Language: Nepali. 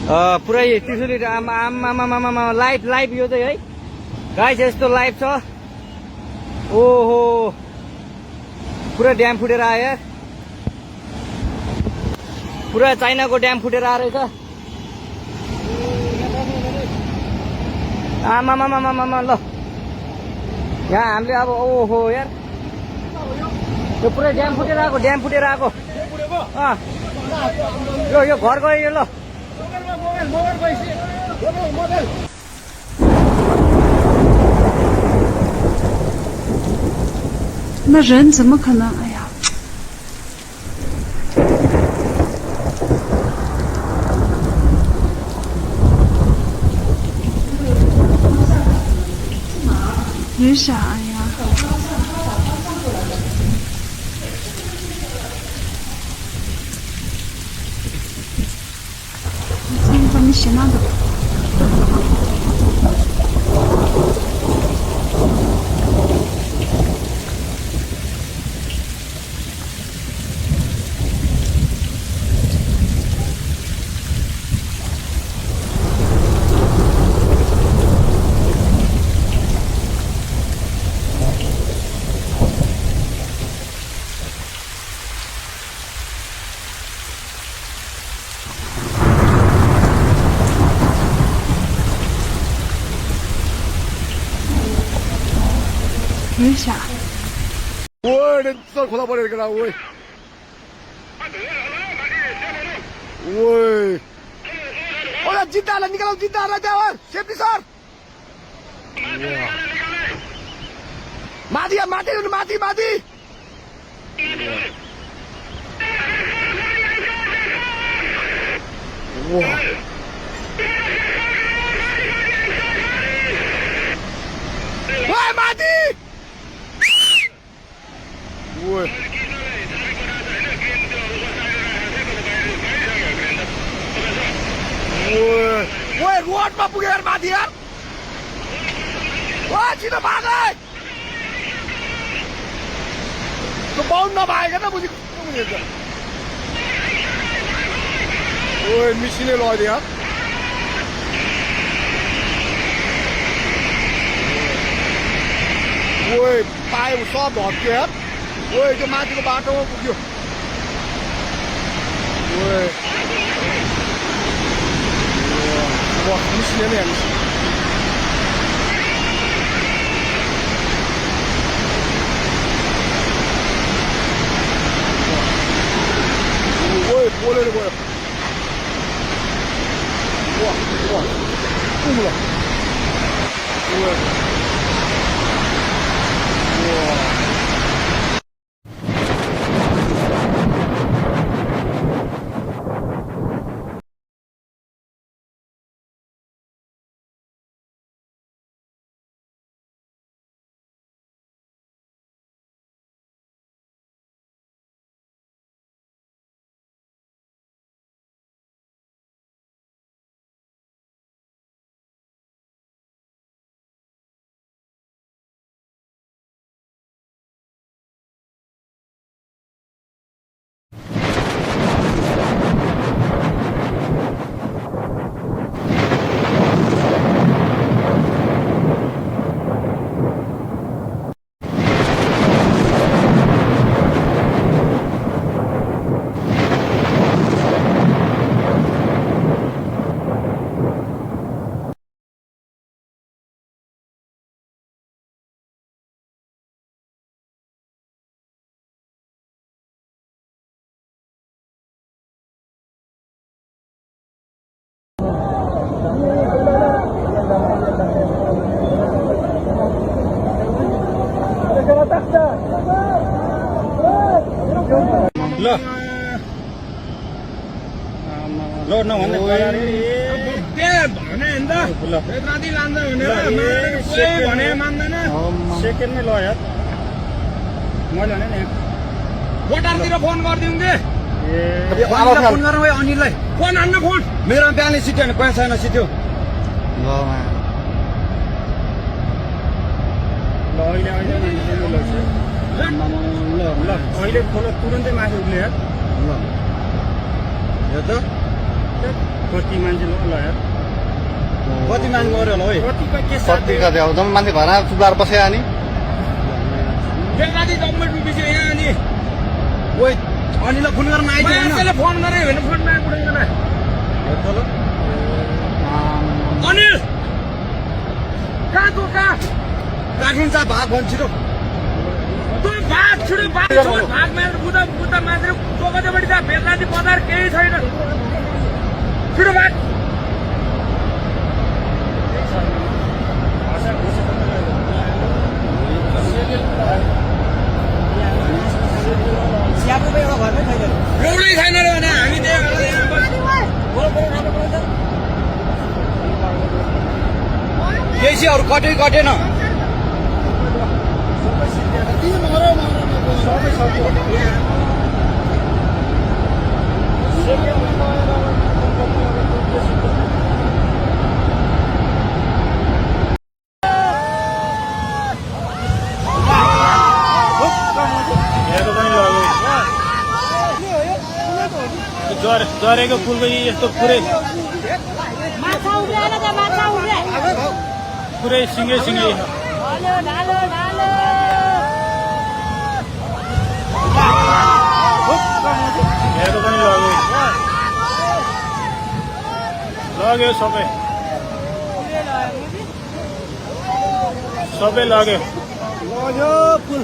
पुरै त्रिशुली आमा लाइभ यो चाहिँ है गाइस यस्तो लाइभ छ। ओहो पुरा ड्याम फुटेर आयो यार, पुरा चाइनाको ड्याम फुटेर आएर रहेछ। आमा ल यहाँ हामीले अब ओहो यार यो पुरै ड्याम फुटेर आएको यो घर गयो यो ल।那人怎么可能？哎呀！人啥呀？你把你洗那个。为啥？喂，你这快到不来个了喂！喂，我要进大了，你给我进大了，家伙，先别上！哇！马蒂啊，马蒂！哇！喂，马蒂！喂！喂，रोडमा पुगेर माथि यार! वा छिटो भाग है! त्यो बाउन्ड नभएको त बुझी कस्तो बुझेछ? ओए मिसिने लग्यो यार! ओए पायो सब भत्क्यो यार! ओए त्यो माथिको बाटोमा पुग्यो! ओए哇，मिसिने नै हामी ओए बोलेर गयो वा कुमुला ओए ल नभन्दा भने नि त राति लान्छ भने मान्दैन सेकेन्डमै ल यार मैले भने नि बोटारतिर फोन गरिदिउँ कि फोन गरौँ है अनिललाई फोन हान्न फोन मेरो बिहानै सिट्यो भने पैसा छैन सिट्यो ल अहिले ल अहिले खोलो तुरन्तै माथि उठ्ने यार ल यो त कति मान्छे ल यार कति मान गऱ्यो होला है कतिको के कति कति अब जम्मा मान्छे घरमा चुलाएर बस्यो अनि बेलुका चाहिँ जम्मै डुबिसक्यो यहाँ अनि ओइ अनिललाई फोन गर्न आइदियो होइन फोन गरे होइन फोनमा कुटैदैन अनिल कहाँ तँ कहाँ काठिन्छ भाग भन्छ छिटो तँ भाग छिटो भाग भाग मारेर बुद्ध मान्छे टोकजपट्टि जा बेलुका चाहिँ बजार केही छैन छिटो भाग एउटै छैन रे भने हामी केसीहरू कटेन जरेको फुलको यस्तो पुरै पुरै सिँगै हेर्को पनि लग्यो सबै लग्यो फुल